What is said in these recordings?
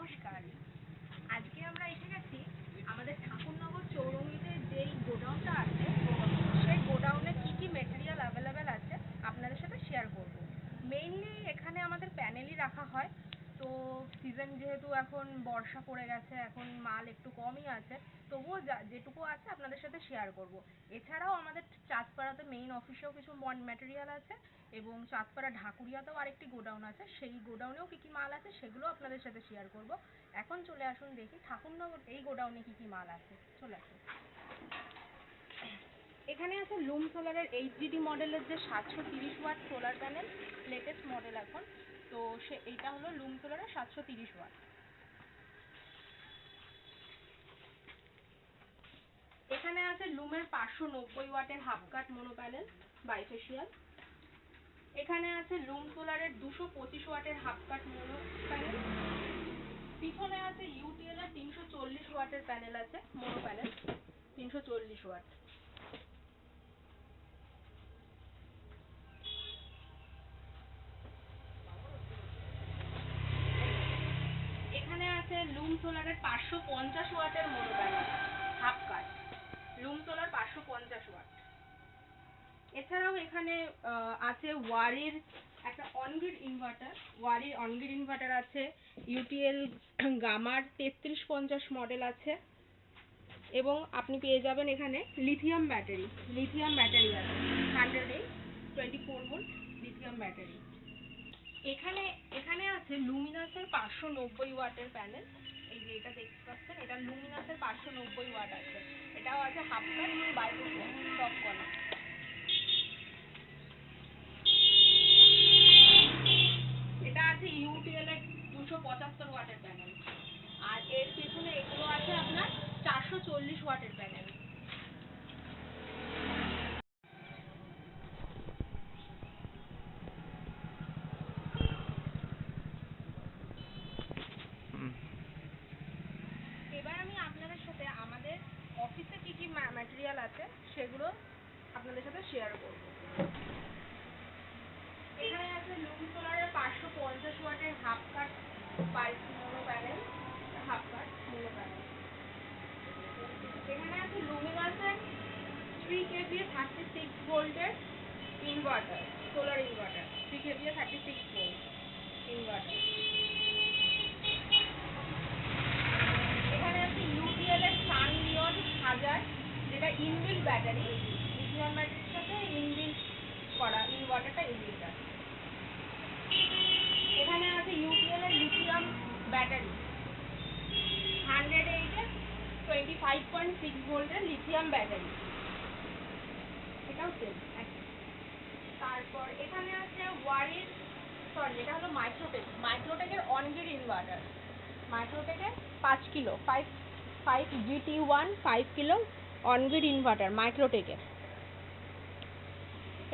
নমস্কার। আজকে আমরা এসে গেছি আমাদের ঠাকুরনগর চৌরঙ্গিতে যেই গোডাউনটা আছে সেই গোডাউনে কি কি মেটেরিয়াল অ্যাভেলেবেল আছে আপনাদের সাথে শেয়ার করব। মেইনলি এখানে আমাদের প্যানেলই রাখা হয়। তো সিজন যেহেতু এখন বর্ষা পড়ে গেছে, এখন মাল একটু কমই আছে, তবুও যেটুকু আছে আপনাদের সাথে শেয়ার করব। এছাড়াও আমাদের চাঁদপাড়াতে মেইন অফিসেও কিছু ম্যাটেরিয়াল আছে এবং চাঁদপাড়া ঢাকুরিয়াতেও আরেকটি গোডাউন আছে, সেই গোডাউনেও কী কী মাল আছে সেগুলো আপনাদের সাথে শেয়ার করব। এখন চলে আসুন দেখি ঠাকুরনগর এই গোডাউনে কী কী মাল আছে। চলে আসুন। এখানে আছে লুম সোলারের এইচজিডি মডেলের যে 730 watt solar panel, latest model এখন। তো এইটা হলো লুম সোলারের 730 ওয়াট। এখানে আছে লুমের 590 ওয়াটের half cut mono panel bifacial. এখানে আছে লুম সোলারের 225 ওয়াটের হাফ কাট মোনো প্যানেল। পিছনে আছে ইউটিএল এর 340 ওয়াটের প্যানেল আছে, মোনো প্যানেল 340 ওয়াট। এখানে আছে লুম সোলারের 550 ওয়াটের mono panel half cut, Loom solar 550 watt. এছাড়াও এখানে আছে ওয়ারির একটা অনগ্রিড ইনভার্টার, ওয়ারির অনগ্রিড ইনভার্টার আছে, ইউটিএল গামার 3350 মডেল আছে এবং আপনি পেয়ে যাবেন এখানে লিথিয়াম ব্যাটারি আছে 108 24 ভোল্ট লিথিয়াম ব্যাটারি। এখানে আছে লুমিনাসের 590 ওয়াটের প্যানেল। এই যে এটা দেখতে পাচ্ছেন, এটা লুমিনাসের 590 ওয়াট আছে। এটাও আছে half cut bifacial top corner. এটা আছে ইউটিএল এর 275 ওয়াটের প্যানেল। আর এর পেছনে এগুলো আছে আপনার 440 ওয়াটের প্যানেল। এবার আমি আপনাদের সাথে আমাদের অফিসে কি কি ম্যাটেরিয়াল আছে সেগুলো আপনাদের সাথে শেয়ার করব। এখানে আছে লুম সোলারের 550 ওয়াটের half cut mono panel, half cut mono panel. এখানে আছে লুমিনাসের 3 কেভিএ 36 ভোল্টের inverter, solar inverter 3 KVA 36 volt inverter. এখানে আছে ইউটিএল এর সানলিওন 1000, যেটা ইনবিল্ট ব্যাটারি, লিথিয়াম ব্যাটারির সাথে ইনবিল্ট করা ইনভার্টারটা ইনবিল্ট আছে। এখানে আছে ইউটিএল এর লিথিয়াম ব্যাটারি 108 এর 25.6 ভোল্টের লিথিয়াম ব্যাটারি, এটাও সেম একই। তারপর এখানে আছে ওয়ারির এটা হলো মাইক্রোটেকের অনগ্রিড ইনভার্টার, মাইক্রোটেকের 5 kilo 5 GT1 5 kilo on grid inverter মাইক্রোটেকের।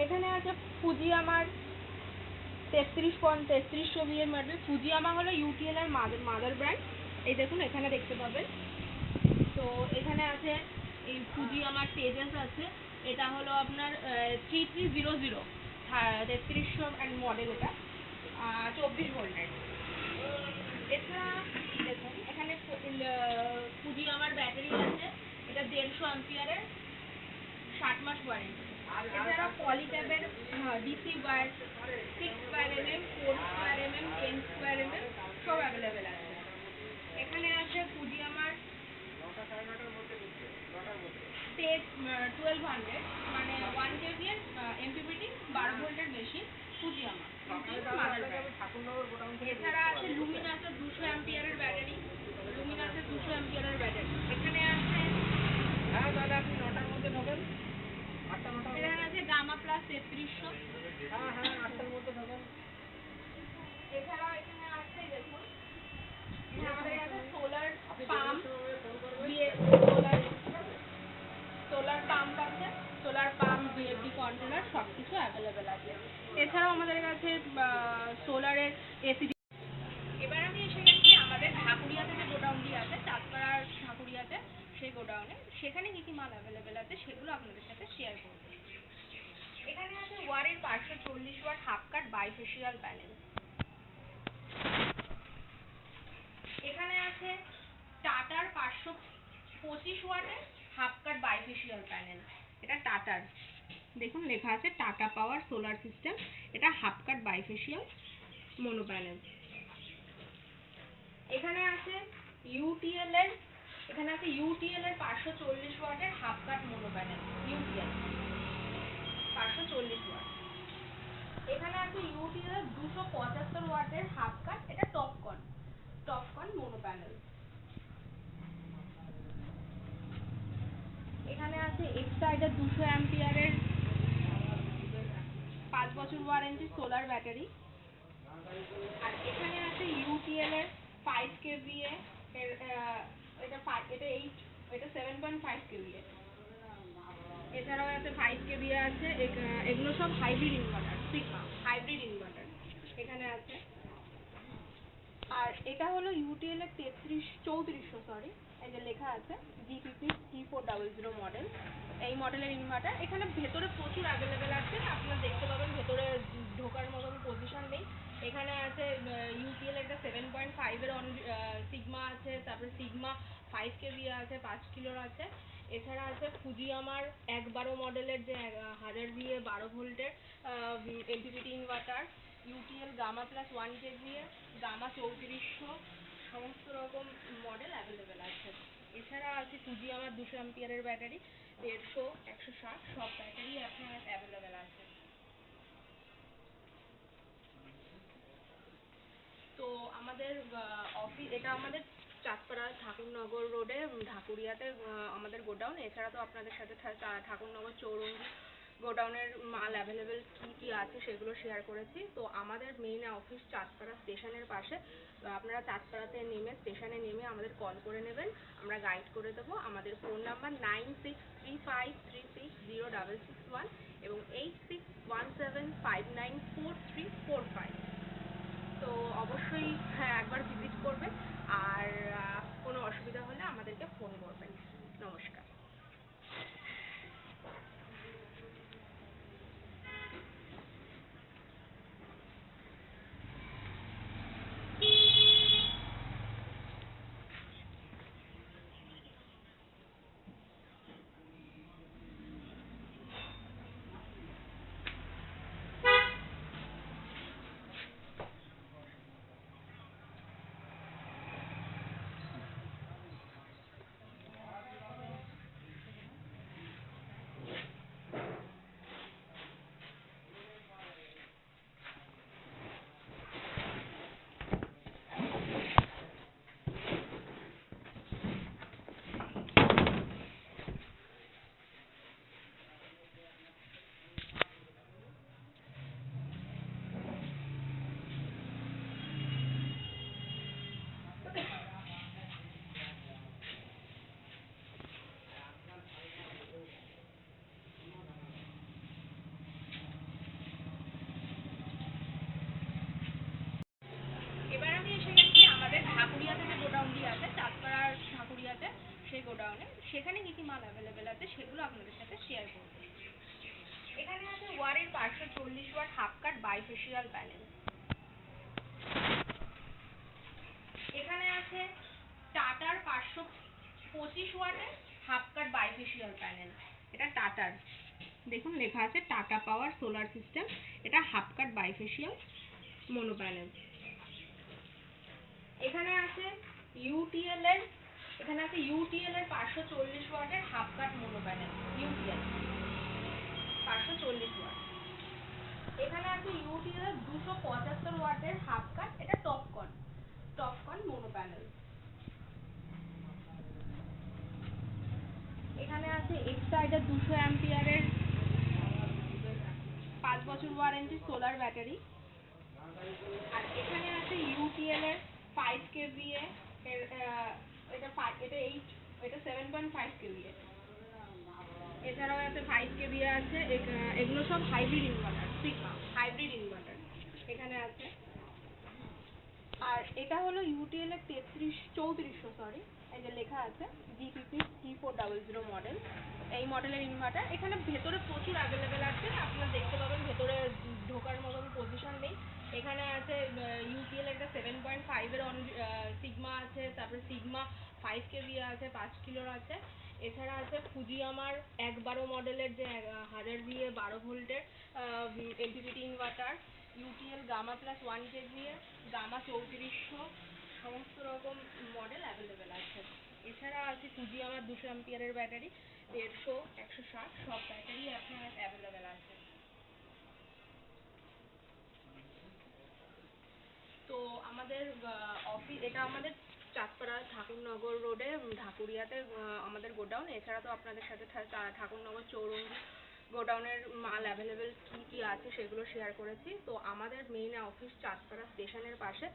এখানে আছে ফুজিয়ামার 3300 VA মডেল। ফুজিয়ামা হলো ইউটিএল এর মাদার ব্র্যান্ড, এই দেখুন এখানে দেখতে পাবেন। তো এখানে আছে এই ফুজিয়ামার তেজাস আছে, এটা হলো আপনার 3300 3300 মডেল, এটা 24 ভোল্টের। এছাড়া দেখুন এখানে ফুজিয়ামার ব্যাটারি আছে, এটা 150 অ্যাম্পিয়ারের 60 মাস ওয়ারেন্টি। এছাড়া পলিক্যাবের DC wire 6 square mm 4 square mm 10 square mm সব অ্যাভেলেবেল আছে। এখানে আছে ফুজিয়ামার 1200, মানে 1 কেভি এর এমপিপিটি 12 ভোল্টের বেশি, ফুজিয়ামা। এছাড়া আছে লুমিনাসের 200 অ্যাম্পিয়ারের ব্যাটারি, লুমিনাসের 200 অ্যাম্পিয়ারের ব্যাটারি। এখানে আছে এখানে আছে গামা প্লাস 3300। এছাড়া এখানে আছে দেখুন, আমাদের কাছে সোলার পাম্প আছে, সোলার পাম্প বিএফডি কন্ট্রোলার সবকিছু অ্যাভেলেবেল আছে। এছাড়াও আমাদের কাছে সোলারের এসি। এবার আমি এসে গেছি আমাদের ঢাকুরিয়াতে যে গোডাউনটি আছে, চাঁদপাড়ার ঢাকুরিয়াতে, সেই গোডাউনে। সেখানে কি কি মাল অ্যাভেলেবেল আছে সেগুলো আপনাদের সাথে শেয়ার করব। এখানে আছে ওয়ারের 540 watt half cut bifacial panel. এখানে আছে টাটার 525 ওয়াটের হাফ কাট বাইফেশিয়াল প্যানেল। এটা টাটার, দেখুন লেখা আছে টাটা পাওয়ার সোলার সিস্টেম। এটা half cut bifacial mono panel. এখানে আছে ইউটিএল এর 540 ওয়াটের half cut mono panel. UTL 540 watt. এখানে আছে ইউটিএল 275 ওয়াটের হাফ কাট, এটা টপকন মোনো প্যানেল। এখানে আছে এক্সাইডার 200 অ্যাম্পিয়ারের 5 বছর ওয়ারেন্টি সোলার ব্যাটারি। আর এখানে আছে ইউটিএল এর 5 কেভিএ এর এটা 7.5 কেভিএ। এছাড়াও আছে 5 কেভিএ আছে। এগুলো সব hybrid inverter, sigma hybrid inverter এখানে আছে। আর এটা হলো ইউটিএল এর 3400 সরি, এই যে লেখা আছে G50 T400 মডেল। এই মডেলের ইনভার্টার এখানে ভেতরে প্রচুর অ্যাভেলেবেল আছে, আপনারা দেখতে পাবেন ভেতরে ঢোকার মতন পজিশন নেই। এখানে আছে ইউটিএল একটা 7.5 এর সিগমা আছে, তারপরে সিগমা 5 কেভি আছে, 5 কিলোর আছে। এছাড়া আছে ফুজিয়ামার 112 মডেলের যে 1000 ভিএ 12 ভোল্টের MPPT inverter. UTL gamma plus 1 KVA, gamma 3400, সমস্ত রকম মডেল অ্যাভেলেবেল আছে। এছাড়া আছে ফুজিয়ামার 200 অ্যাম্পিয়ারের ব্যাটারি, 150, 160 সব ব্যাটারি আপনার অ্যাভেলেবেল আছে। তো আমাদের অফিস, এটা আমাদের চাঁদপাড়া ঠাকুরনগর রোডে ঢাকুরিয়াতে আমাদের গোডাউন। এছাড়া তো আপনাদের সাথে ঠাকুরনগর চৌরঙ্গি গোডাউনের মাল অ্যাভেলেবেল কী আছে সেগুলো শেয়ার করেছি। তো আমাদের মেইন অফিস চাঁদপাড়া স্টেশনের পাশে। আপনারা চাঁদপাড়াতে নেমে স্টেশনে নেমে আমাদের কল করে নেবেন, আমরা গাইড করে দেবো। আমাদের ফোন নাম্বার 9635360661 এবং 8617594345। তো অবশ্যই হ্যাঁ একবার ভিজিট করবেন, আর কোনো অসুবিধা হলে আমাদেরকে ফোন করবেন। নমস্কার। এবার আমি এসে গেছি আমাদের ঢাকুরিয়াতে যে গোডাউনটি আছে, চাঁদপাড়ার ঢাকুরিয়াতে, সেই গোডাউনে। সেখানে কি কি মাল অ্যাভেলেবেল আছে সেগুলো আপনাদের সাথে শেয়ার করব। এখানে আছে ওয়ারের 540 watt half cut bifacial panel. এখানে আছে টাটার 525 ওয়াটের হাফ কাট বাইফেশিয়াল প্যানেল। এটা টাটার, দেখুন লেখা আছে টাটা পাওয়ার সোলার সিস্টেম। এটা half cut bifacial mono panel. এখানে আছে ইউটিএল এর 540 ওয়াটের half cut mono panel. UTL 540 watt. এখানে আছে ইউটিএল 275 ওয়াটের হাফ কাট, এটা টপকন মোনো প্যানেল। এখানে আছে এক্সাইডার 200 অ্যাম্পিয়ারের 5 বছর ওয়ারেন্টি সোলার ব্যাটারি। আর এখানে আছে ইউটিএল এর 5 কেভিএ এর এটা 7.5 কেভিএ। এছাড়াও আছে 5 কেভিএ আছে। এগুলো সব hybrid inverter, sigma hybrid inverter এখানে আছে। আর এটা হলো ইউটিএল এর 3400 সরি, এই যে লেখা আছে GPP 3400 মডেল, এই মডেলের ইনভার্টার। এখানে ভেতরে প্রচুর অ্যাভেলেবেল আছে, আপনারা দেখতে পাবেন ভেতরে ঢোকার মতন পজিশন নেই। এখানে আছে UPL একটা 7.5 এর সিগমা আছে, তারপরে সিগমা 5 কেভি আছে, 5 কিলোর আছে। এছাড়া আছে ফুজিয়ামার 112 মডেলের যে 1000 VA 12 ভোল্টের MPPT inverter, UTL gamma plus 1 KV, gamma 3400, সমস্ত রকম মডেল অ্যাভেলেবেল আছে। এছাড়া আছে ফুজিয়ামার 200 অ্যাম্পিয়ারের ব্যাটারি, 150, 160 সব ব্যাটারি আপনার অ্যাভেলেবেল আছে। তো আমাদের অফিস, এটা আমাদের চাঁদপাড়া ঠাকুরনগর রোডে ঢাকুরিয়াতে আমাদের গোডাউন। এছাড়া তো আপনাদের সাথে ঠাকুরনগর চৌরঙ্গি গোডাউনের মাল অ্যাভেলেবেল কী কী আছে সেগুলো শেয়ার করেছি। তো আমাদের মেইন অফিস চাঁদপাড়া স্টেশনের পাশে,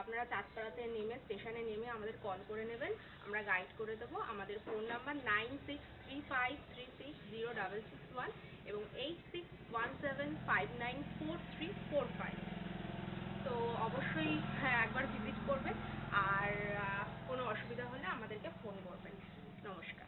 আপনারা চাঁদপাড়াতে নেমে স্টেশনে নেমে আমাদের কল করে নেবেন, আমরা গাইড করে দেবো। আমাদের ফোন নাম্বার 9635360661 এবং 8617594345। তো অবশ্যই হ্যাঁ একবার ভিজিট করবেন, আর কোনো অসুবিধা হলে আমাদেরকে ফোন করবেন। নমস্কার।